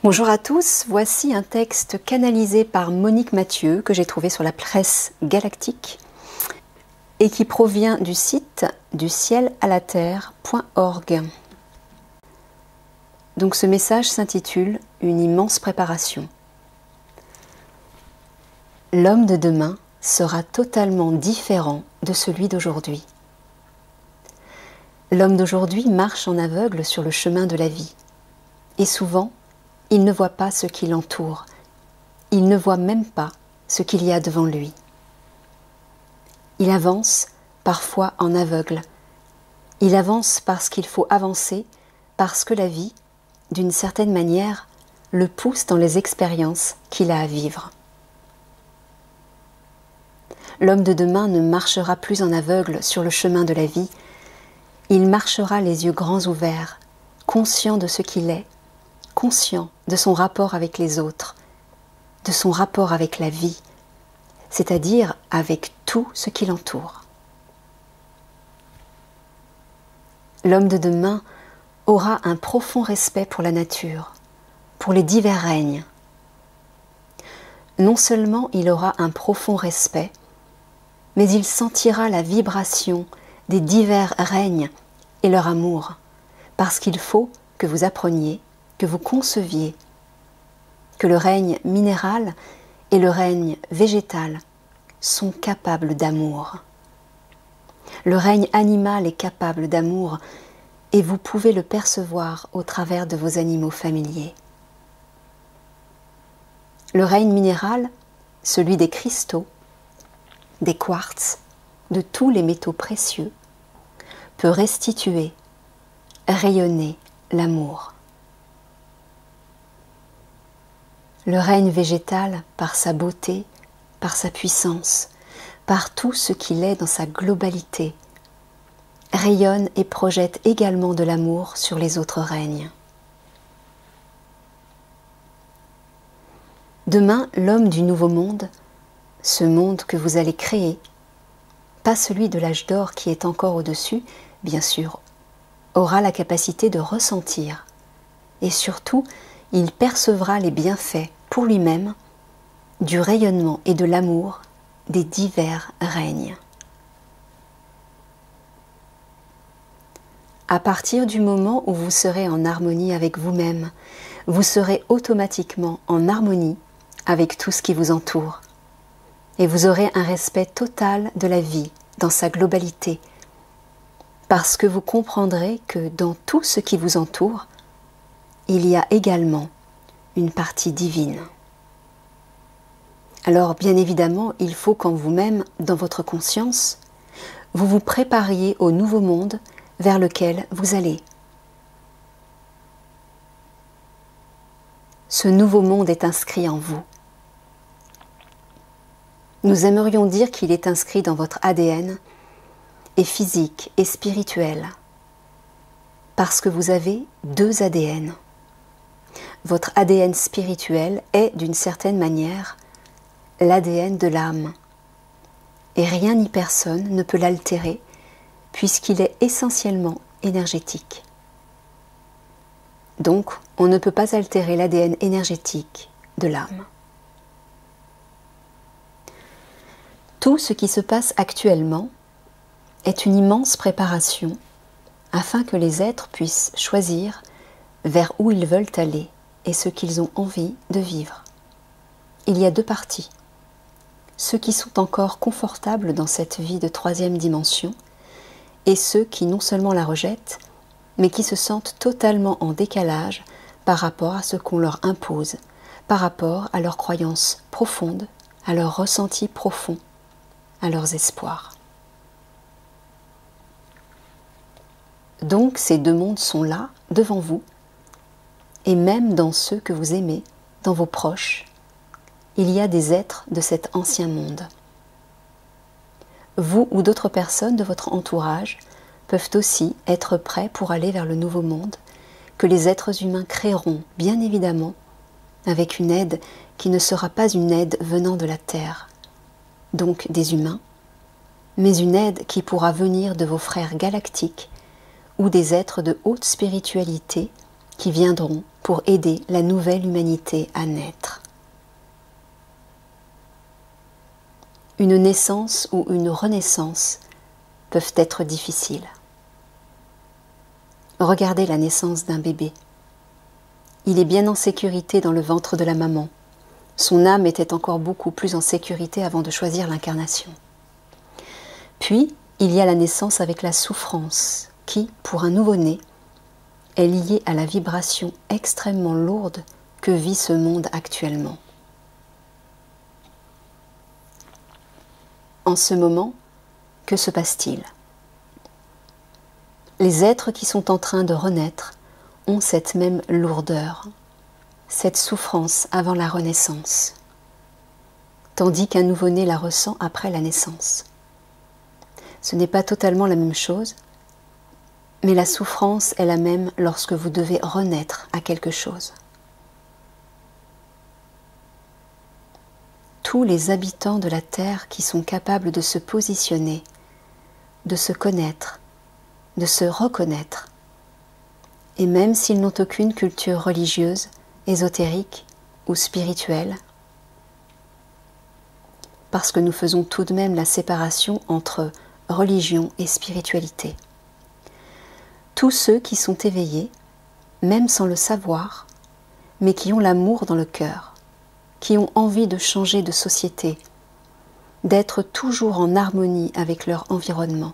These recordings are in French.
Bonjour à tous, voici un texte canalisé par Monique Mathieu que j'ai trouvé sur la presse galactique et qui provient du site ducielalaterre.org. Donc ce message s'intitule « Une immense préparation ». L'homme de demain sera totalement différent de celui d'aujourd'hui. L'homme d'aujourd'hui marche en aveugle sur le chemin de la vie et souvent, il ne voit pas ce qui l'entoure, il ne voit même pas ce qu'il y a devant lui. Il avance, parfois en aveugle. Il avance parce qu'il faut avancer, parce que la vie, d'une certaine manière, le pousse dans les expériences qu'il a à vivre. L'homme de demain ne marchera plus en aveugle sur le chemin de la vie, il marchera les yeux grands ouverts, conscient de ce qu'il est, conscient de son rapport avec les autres, de son rapport avec la vie, c'est-à-dire avec tout ce qui l'entoure. L'homme de demain aura un profond respect pour la nature, pour les divers règnes. Non seulement il aura un profond respect, mais il sentira la vibration des divers règnes et leur amour, parce qu'il faut que vous appreniez, que vous conceviez que le règne minéral et le règne végétal sont capables d'amour. Le règne animal est capable d'amour et vous pouvez le percevoir au travers de vos animaux familiers. Le règne minéral, celui des cristaux, des quartz, de tous les métaux précieux, peut restituer, rayonner l'amour. Le règne végétal, par sa beauté, par sa puissance, par tout ce qu'il est dans sa globalité, rayonne et projette également de l'amour sur les autres règnes. Demain, l'homme du nouveau monde, ce monde que vous allez créer, pas celui de l'âge d'or qui est encore au-dessus, bien sûr, aura la capacité de ressentir et surtout, il percevra les bienfaits pour lui-même du rayonnement et de l'amour des divers règnes. À partir du moment où vous serez en harmonie avec vous-même, vous serez automatiquement en harmonie avec tout ce qui vous entoure. Et vous aurez un respect total de la vie dans sa globalité, parce que vous comprendrez que dans tout ce qui vous entoure, il y a également une partie divine. Alors, bien évidemment, il faut qu'en vous-même, dans votre conscience, vous vous prépariez au nouveau monde vers lequel vous allez. Ce nouveau monde est inscrit en vous. Nous aimerions dire qu'il est inscrit dans votre ADN, et physique et spirituel, parce que vous avez deux ADN. Votre ADN spirituel est, d'une certaine manière, l'ADN de l'âme. Et rien ni personne ne peut l'altérer, puisqu'il est essentiellement énergétique. Donc, on ne peut pas altérer l'ADN énergétique de l'âme. Tout ce qui se passe actuellement est une immense préparation afin que les êtres puissent choisir vers où ils veulent aller et ce qu'ils ont envie de vivre. Il y a deux parties. Ceux qui sont encore confortables dans cette vie de troisième dimension et ceux qui non seulement la rejettent, mais qui se sentent totalement en décalage par rapport à ce qu'on leur impose, par rapport à leurs croyances profondes, à leurs ressentis profonds, à leurs espoirs. Donc ces deux mondes sont là, devant vous, et même dans ceux que vous aimez, dans vos proches, il y a des êtres de cet ancien monde. Vous ou d'autres personnes de votre entourage peuvent aussi être prêts pour aller vers le nouveau monde, que les êtres humains créeront, bien évidemment, avec une aide qui ne sera pas une aide venant de la Terre, donc des humains, mais une aide qui pourra venir de vos frères galactiques ou des êtres de haute spiritualité qui viendront pour aider la nouvelle humanité à naître. Une naissance ou une renaissance peuvent être difficiles. Regardez la naissance d'un bébé. Il est bien en sécurité dans le ventre de la maman. Son âme était encore beaucoup plus en sécurité avant de choisir l'incarnation. Puis, il y a la naissance avec la souffrance qui, pour un nouveau-né, est liée à la vibration extrêmement lourde que vit ce monde actuellement. En ce moment, que se passe-t-il? Les êtres qui sont en train de renaître ont cette même lourdeur, cette souffrance avant la renaissance, tandis qu'un nouveau-né la ressent après la naissance. Ce n'est pas totalement la même chose, mais la souffrance est la même lorsque vous devez renaître à quelque chose. Tous les habitants de la Terre qui sont capables de se positionner, de se connaître, de se reconnaître, et même s'ils n'ont aucune culture religieuse, ésotérique ou spirituelle, parce que nous faisons tout de même la séparation entre religion et spiritualité. Tous ceux qui sont éveillés, même sans le savoir, mais qui ont l'amour dans le cœur, qui ont envie de changer de société, d'être toujours en harmonie avec leur environnement,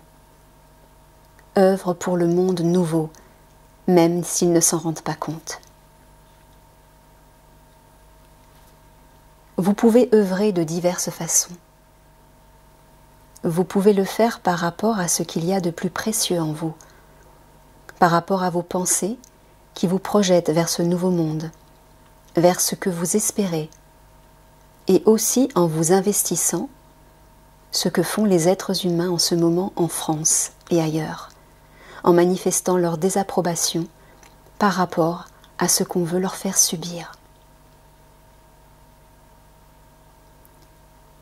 œuvrent pour le monde nouveau, même s'ils ne s'en rendent pas compte. Vous pouvez œuvrer de diverses façons. Vous pouvez le faire par rapport à ce qu'il y a de plus précieux en vous, par rapport à vos pensées qui vous projettent vers ce nouveau monde, vers ce que vous espérez, et aussi en vous investissant, ce que font les êtres humains en ce moment en France et ailleurs, en manifestant leur désapprobation par rapport à ce qu'on veut leur faire subir.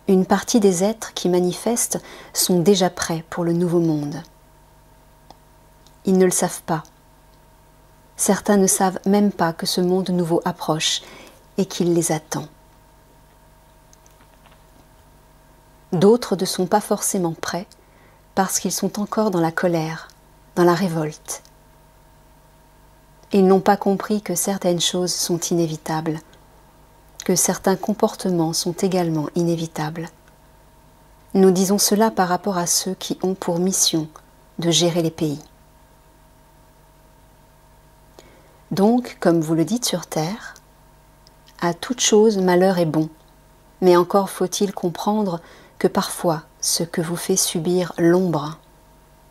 Une partie des êtres qui manifestent sont déjà prêts pour le nouveau monde. Ils ne le savent pas. Certains ne savent même pas que ce monde nouveau approche et qu'il les attend. D'autres ne sont pas forcément prêts parce qu'ils sont encore dans la colère, dans la révolte. Ils n'ont pas compris que certaines choses sont inévitables, que certains comportements sont également inévitables. Nous disons cela par rapport à ceux qui ont pour mission de gérer les pays. Donc, comme vous le dites sur Terre, à toute chose malheur est bon, mais encore faut-il comprendre que parfois ce que vous fait subir l'ombre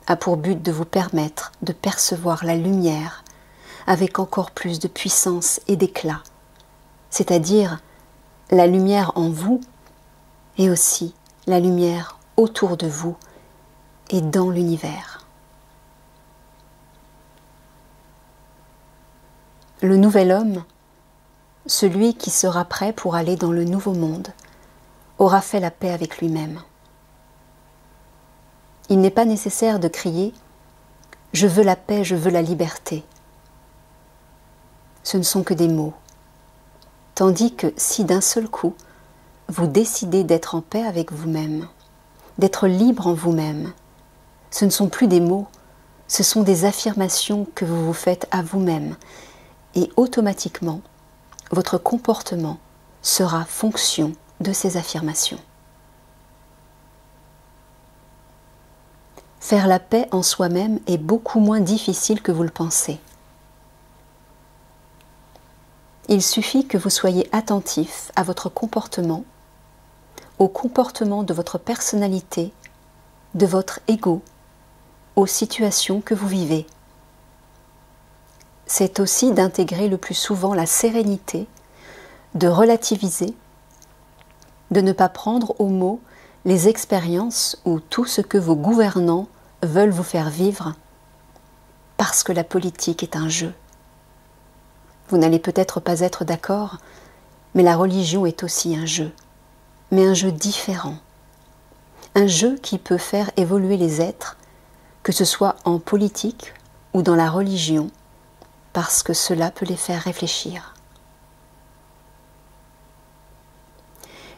a pour but de vous permettre de percevoir la lumière avec encore plus de puissance et d'éclat, c'est-à-dire la lumière en vous et aussi la lumière autour de vous et dans l'univers. Le nouvel homme, celui qui sera prêt pour aller dans le nouveau monde, aura fait la paix avec lui-même. Il n'est pas nécessaire de crier « Je veux la paix, je veux la liberté ». Ce ne sont que des mots. Tandis que si d'un seul coup, vous décidez d'être en paix avec vous-même, d'être libre en vous-même, ce ne sont plus des mots, ce sont des affirmations que vous vous faites à vous-même. Et automatiquement, votre comportement sera fonction de ces affirmations. Faire la paix en soi-même est beaucoup moins difficile que vous le pensez. Il suffit que vous soyez attentif à votre comportement, au comportement de votre personnalité, de votre ego, aux situations que vous vivez. C'est aussi d'intégrer le plus souvent la sérénité, de relativiser, de ne pas prendre au mot les expériences ou tout ce que vos gouvernants veulent vous faire vivre, parce que la politique est un jeu. Vous n'allez peut-être pas être d'accord, mais la religion est aussi un jeu, mais un jeu différent. Un jeu qui peut faire évoluer les êtres, que ce soit en politique ou dans la religion, parce que cela peut les faire réfléchir.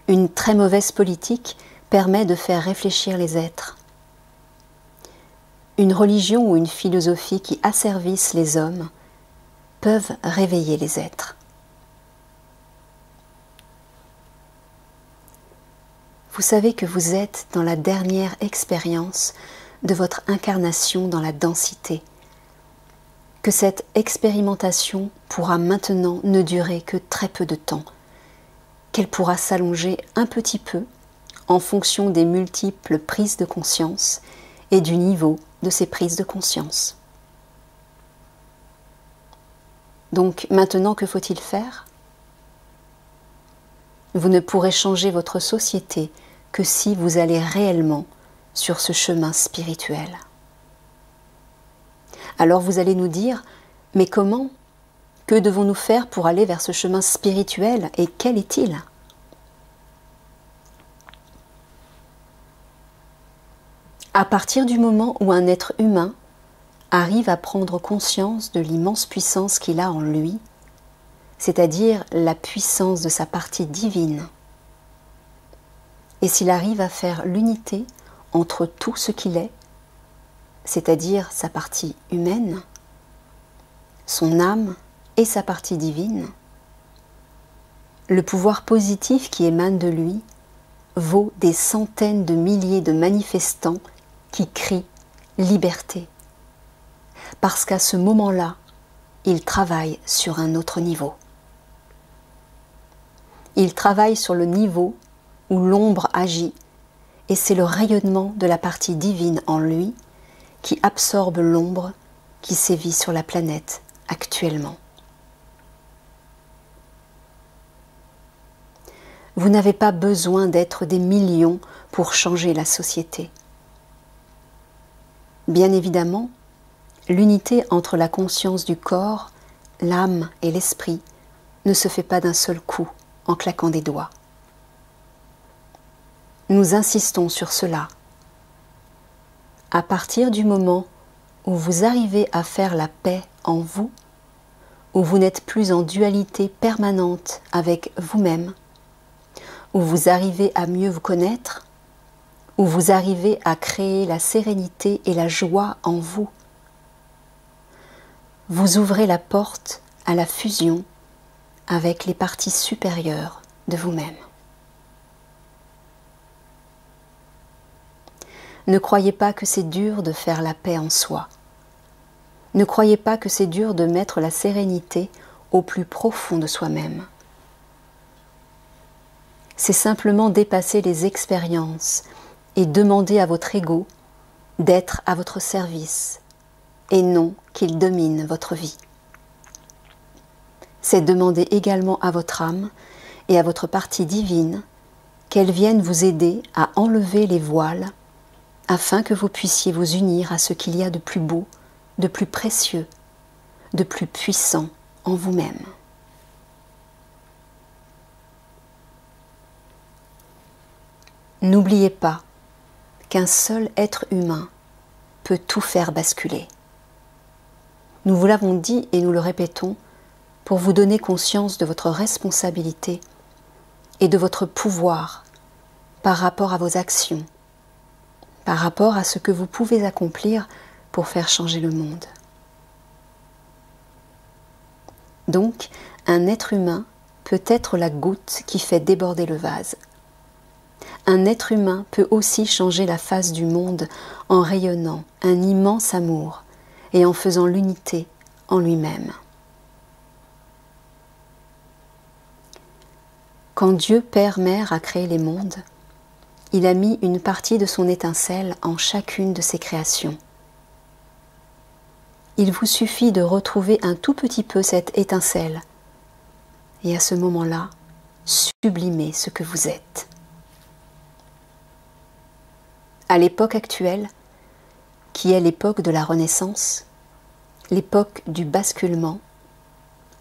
Une très mauvaise politique permet de faire réfléchir les êtres. Une religion ou une philosophie qui asservissent les hommes peuvent réveiller les êtres. Vous savez que vous êtes dans la dernière expérience de votre incarnation dans la densité, que cette expérimentation pourra maintenant ne durer que très peu de temps, qu'elle pourra s'allonger un petit peu en fonction des multiples prises de conscience et du niveau de ces prises de conscience. Donc maintenant, que faut-il faire ? Vous ne pourrez changer votre société que si vous allez réellement sur ce chemin spirituel. Alors vous allez nous dire, mais comment ? Que devons-nous faire pour aller vers ce chemin spirituel et quel est-il ? À partir du moment où un être humain arrive à prendre conscience de l'immense puissance qu'il a en lui, c'est-à-dire la puissance de sa partie divine, et s'il arrive à faire l'unité entre tout ce qu'il est, c'est-à-dire sa partie humaine, son âme et sa partie divine, le pouvoir positif qui émane de lui vaut des centaines de milliers de manifestants qui crient liberté, parce qu'à ce moment-là, il travaille sur un autre niveau. Il travaille sur le niveau où l'ombre agit, et c'est le rayonnement de la partie divine en lui qui absorbe l'ombre qui sévit sur la planète actuellement. Vous n'avez pas besoin d'être des millions pour changer la société. Bien évidemment, l'unité entre la conscience du corps, l'âme et l'esprit ne se fait pas d'un seul coup en claquant des doigts. Nous insistons sur cela. À partir du moment où vous arrivez à faire la paix en vous, où vous n'êtes plus en dualité permanente avec vous-même, où vous arrivez à mieux vous connaître, où vous arrivez à créer la sérénité et la joie en vous, vous ouvrez la porte à la fusion avec les parties supérieures de vous-même. Ne croyez pas que c'est dur de faire la paix en soi. Ne croyez pas que c'est dur de mettre la sérénité au plus profond de soi-même. C'est simplement dépasser les expériences et demander à votre ego d'être à votre service et non qu'il domine votre vie. C'est demander également à votre âme et à votre partie divine qu'elle vienne vous aider à enlever les voiles afin que vous puissiez vous unir à ce qu'il y a de plus beau, de plus précieux, de plus puissant en vous-même. N'oubliez pas qu'un seul être humain peut tout faire basculer. Nous vous l'avons dit et nous le répétons pour vous donner conscience de votre responsabilité et de votre pouvoir par rapport à vos actions, par rapport à ce que vous pouvez accomplir pour faire changer le monde. Donc, un être humain peut être la goutte qui fait déborder le vase. Un être humain peut aussi changer la face du monde en rayonnant un immense amour et en faisant l'unité en lui-même. Quand Dieu Père Mère a créé les mondes, il a mis une partie de son étincelle en chacune de ses créations. Il vous suffit de retrouver un tout petit peu cette étincelle et à ce moment-là, sublimez ce que vous êtes. À l'époque actuelle, qui est l'époque de la Renaissance, l'époque du basculement,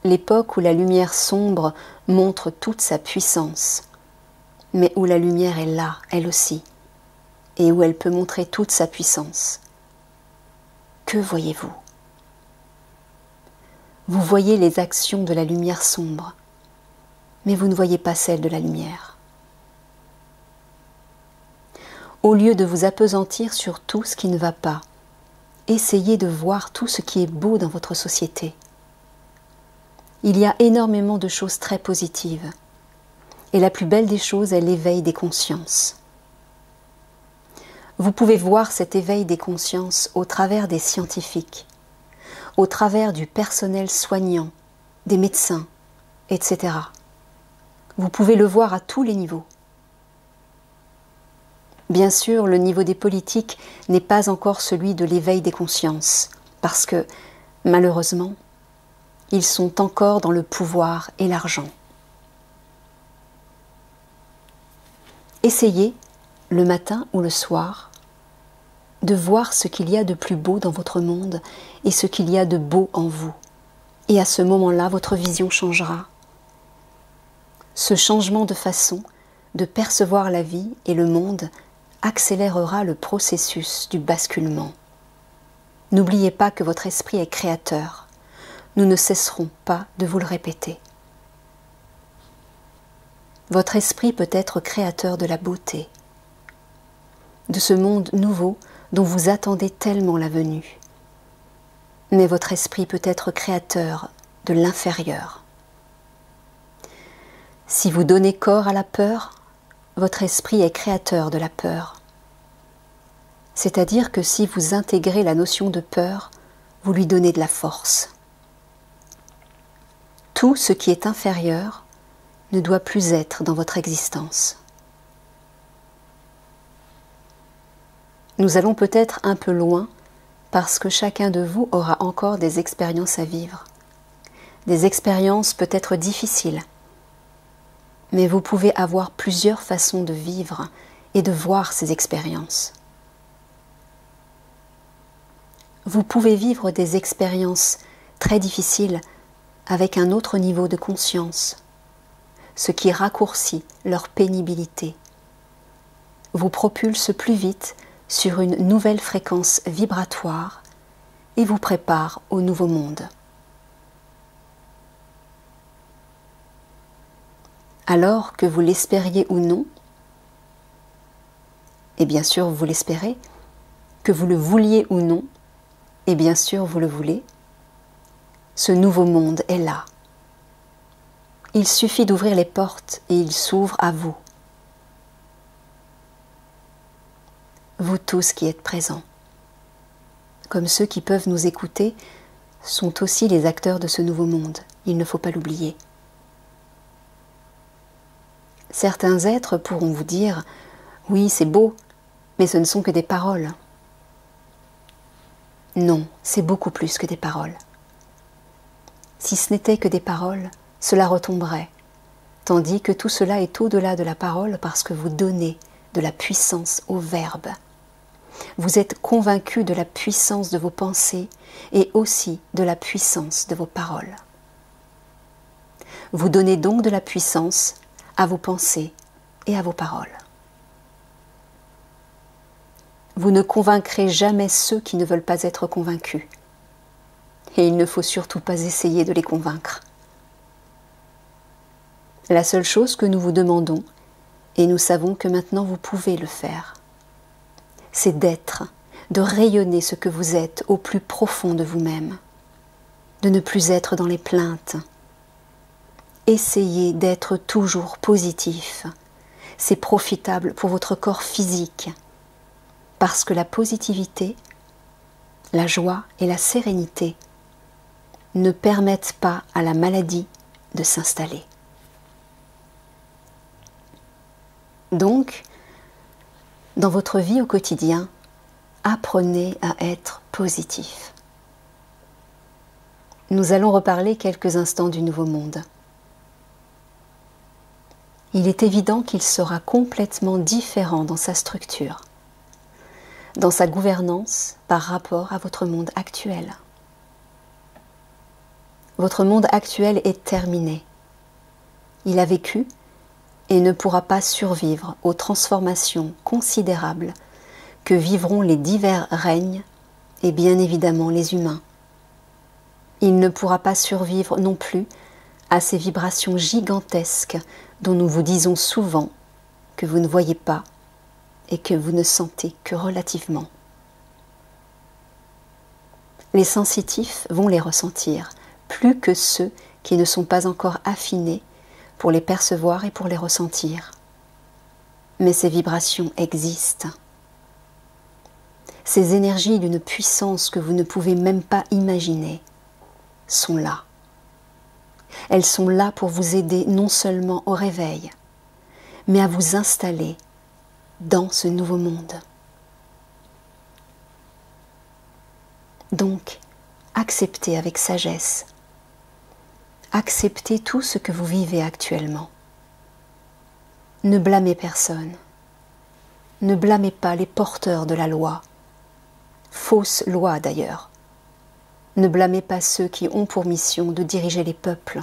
l'époque où la lumière sombre montre toute sa puissance, mais où la lumière est là, elle aussi, et où elle peut montrer toute sa puissance. Que voyez-vous ? Vous voyez les actions de la lumière sombre, mais vous ne voyez pas celles de la lumière. Au lieu de vous appesantir sur tout ce qui ne va pas, essayez de voir tout ce qui est beau dans votre société. Il y a énormément de choses très positives, et la plus belle des choses est l'éveil des consciences. Vous pouvez voir cet éveil des consciences au travers des scientifiques, au travers du personnel soignant, des médecins, etc. Vous pouvez le voir à tous les niveaux. Bien sûr, le niveau des politiques n'est pas encore celui de l'éveil des consciences, parce que, malheureusement, ils sont encore dans le pouvoir et l'argent. Essayez, le matin ou le soir, de voir ce qu'il y a de plus beau dans votre monde et ce qu'il y a de beau en vous. Et à ce moment-là, votre vision changera. Ce changement de façon de percevoir la vie et le monde accélérera le processus du basculement. N'oubliez pas que votre esprit est créateur. Nous ne cesserons pas de vous le répéter. Votre esprit peut être créateur de la beauté, de ce monde nouveau dont vous attendez tellement la venue. Mais votre esprit peut être créateur de l'inférieur. Si vous donnez corps à la peur, votre esprit est créateur de la peur. C'est-à-dire que si vous intégrez la notion de peur, vous lui donnez de la force. Tout ce qui est inférieur ne doit plus être dans votre existence. Nous allons peut-être un peu loin parce que chacun de vous aura encore des expériences à vivre. Des expériences peut-être difficiles. Mais vous pouvez avoir plusieurs façons de vivre et de voir ces expériences. Vous pouvez vivre des expériences très difficiles avec un autre niveau de conscience, ce qui raccourcit leur pénibilité, vous propulse plus vite sur une nouvelle fréquence vibratoire et vous prépare au nouveau monde. Alors que vous l'espériez ou non, et bien sûr vous l'espérez, que vous le vouliez ou non, et bien sûr vous le voulez, ce nouveau monde est là. Il suffit d'ouvrir les portes et il s'ouvre à vous. Vous tous qui êtes présents, comme ceux qui peuvent nous écouter, sont aussi les acteurs de ce nouveau monde. Il ne faut pas l'oublier. Certains êtres pourront vous dire « Oui, c'est beau, mais ce ne sont que des paroles. » Non, c'est beaucoup plus que des paroles. Si ce n'était que des paroles, cela retomberait, tandis que tout cela est au-delà de la parole parce que vous donnez de la puissance au verbe. Vous êtes convaincu de la puissance de vos pensées et aussi de la puissance de vos paroles. Vous donnez donc de la puissance à vos pensées et à vos paroles. Vous ne convaincrez jamais ceux qui ne veulent pas être convaincus. Et il ne faut surtout pas essayer de les convaincre. La seule chose que nous vous demandons, et nous savons que maintenant vous pouvez le faire, c'est d'être, de rayonner ce que vous êtes au plus profond de vous-même, de ne plus être dans les plaintes. Essayez d'être toujours positif. C'est profitable pour votre corps physique, parce que la positivité, la joie et la sérénité ne permettent pas à la maladie de s'installer. Donc, dans votre vie au quotidien, apprenez à être positif. Nous allons reparler quelques instants du nouveau monde. Il est évident qu'il sera complètement différent dans sa structure, dans sa gouvernance par rapport à votre monde actuel. Votre monde actuel est terminé. Il a vécu et ne pourra pas survivre aux transformations considérables que vivront les divers règnes et bien évidemment les humains. Il ne pourra pas survivre non plus à ces vibrations gigantesques dont nous vous disons souvent que vous ne voyez pas et que vous ne sentez que relativement. Les sensitifs vont les ressentir, plus que ceux qui ne sont pas encore affinés pour les percevoir et pour les ressentir. Mais ces vibrations existent. Ces énergies d'une puissance que vous ne pouvez même pas imaginer sont là. Elles sont là pour vous aider non seulement au réveil, mais à vous installer dans ce nouveau monde. Donc, acceptez avec sagesse. Acceptez tout ce que vous vivez actuellement. Ne blâmez personne. Ne blâmez pas les porteurs de la loi. Fausse loi d'ailleurs. Ne blâmez pas ceux qui ont pour mission de diriger les peuples.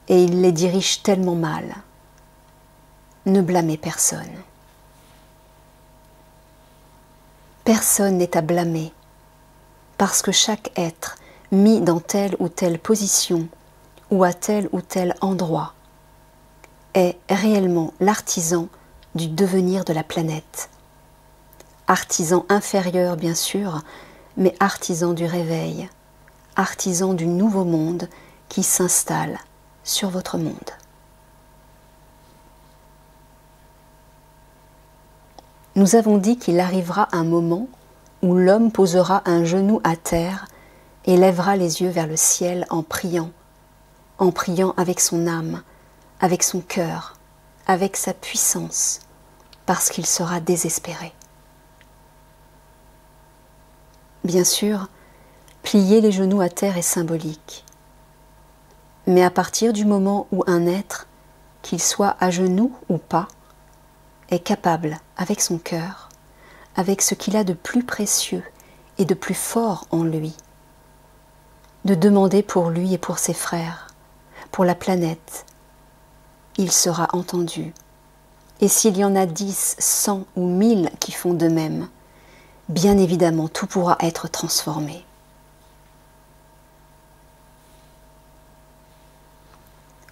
Et ils les dirigent tellement mal. Ne blâmez personne. Personne n'est à blâmer, parce que chaque être mis dans telle ou telle position ou à tel ou tel endroit est réellement l'artisan du devenir de la planète. Artisan inférieur bien sûr, mais artisan du réveil, artisan du nouveau monde qui s'installe sur votre monde. Nous avons dit qu'il arrivera un moment où l'homme posera un genou à terre et lèvera les yeux vers le ciel en priant avec son âme, avec son cœur, avec sa puissance, parce qu'il sera désespéré. Bien sûr, plier les genoux à terre est symbolique, mais à partir du moment où un être, qu'il soit à genoux ou pas, est capable, avec son cœur, avec ce qu'il a de plus précieux et de plus fort en lui, de demander pour lui et pour ses frères, pour la planète, il sera entendu. Et s'il y en a 10, 100 ou 1000 qui font de même, bien évidemment tout pourra être transformé.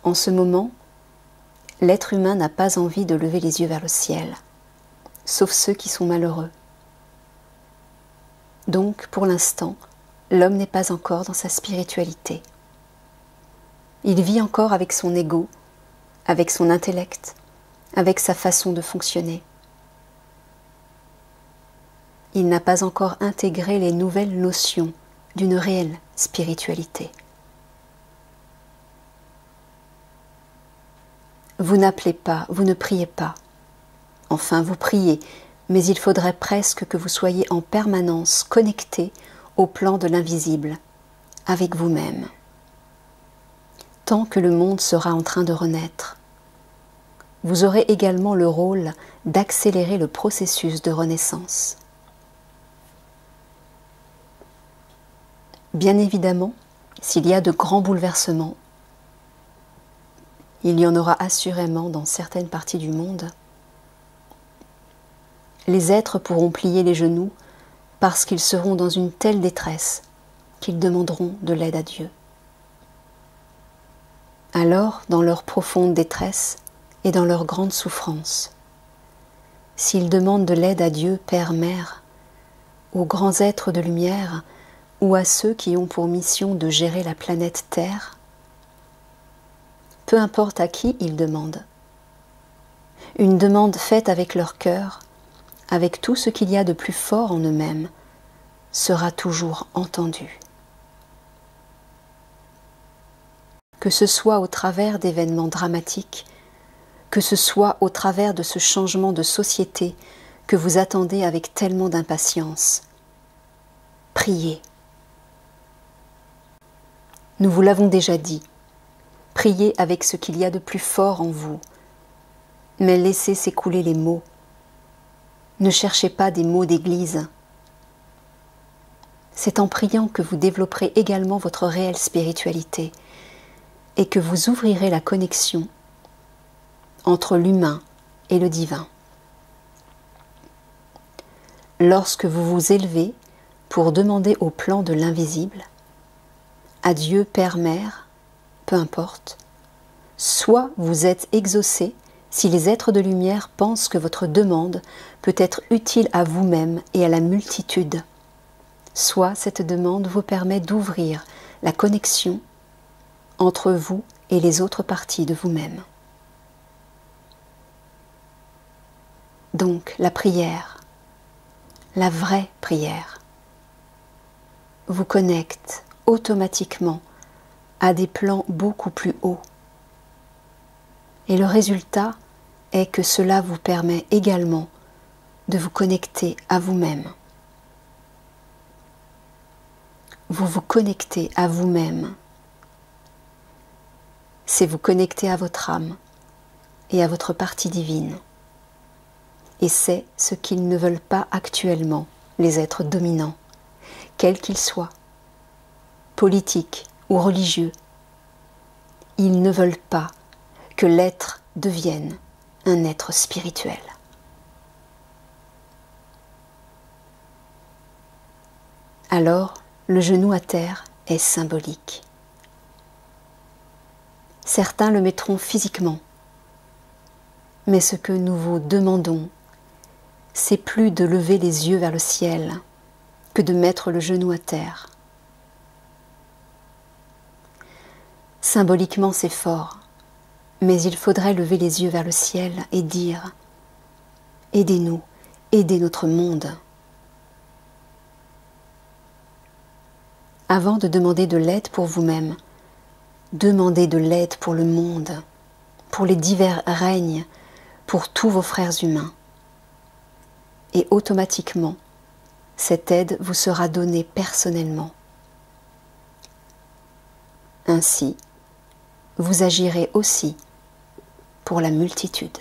En ce moment, l'être humain n'a pas envie de lever les yeux vers le ciel, sauf ceux qui sont malheureux. Donc, pour l'instant, l'homme n'est pas encore dans sa spiritualité. Il vit encore avec son ego, avec son intellect, avec sa façon de fonctionner. Il n'a pas encore intégré les nouvelles notions d'une réelle spiritualité. Vous n'appelez pas, vous ne priez pas. Enfin, vous priez, mais il faudrait presque que vous soyez en permanence connecté au plan de l'invisible, avec vous-même. Tant que le monde sera en train de renaître, vous aurez également le rôle d'accélérer le processus de renaissance. Bien évidemment, s'il y a de grands bouleversements, il y en aura assurément dans certaines parties du monde, les êtres pourront plier les genoux parce qu'ils seront dans une telle détresse qu'ils demanderont de l'aide à Dieu. Alors, dans leur profonde détresse et dans leur grande souffrance, s'ils demandent de l'aide à Dieu, Père, Mère, aux grands êtres de lumière ou à ceux qui ont pour mission de gérer la planète Terre, peu importe à qui ils demandent, une demande faite avec leur cœur, avec tout ce qu'il y a de plus fort en eux-mêmes, sera toujours entendue. Que ce soit au travers d'événements dramatiques, que ce soit au travers de ce changement de société que vous attendez avec tellement d'impatience, priez. Nous vous l'avons déjà dit, priez avec ce qu'il y a de plus fort en vous, mais laissez s'écouler les mots. Ne cherchez pas des mots d'église. C'est en priant que vous développerez également votre réelle spiritualité et que vous ouvrirez la connexion entre l'humain et le divin. Lorsque vous vous élevez pour demander au plan de l'invisible, à Dieu Père, Mère, peu importe, soit vous êtes exaucé si les êtres de lumière pensent que votre demande peut être utile à vous-même et à la multitude, soit cette demande vous permet d'ouvrir la connexion entre vous et les autres parties de vous-même. Donc la prière, la vraie prière, vous connecte automatiquement à des plans beaucoup plus hauts. Et le résultat est que cela vous permet également de vous connecter à vous-même. Vous vous connectez à vous-même. C'est vous connecter à votre âme et à votre partie divine. Et c'est ce qu'ils ne veulent pas actuellement, les êtres dominants, quels qu'ils soient, politiques ou religieux. Ils ne veulent pas que l'être devienne un être spirituel. Alors, le genou à terre est symbolique. Certains le mettront physiquement, mais ce que nous vous demandons, c'est plus de lever les yeux vers le ciel que de mettre le genou à terre. Symboliquement, c'est fort, mais il faudrait lever les yeux vers le ciel et dire « Aidez-nous, aidez notre monde ». Avant de demander de l'aide pour vous-même, demandez de l'aide pour le monde, pour les divers règnes, pour tous vos frères humains. Et automatiquement, cette aide vous sera donnée personnellement. Ainsi, vous agirez aussi pour la multitude.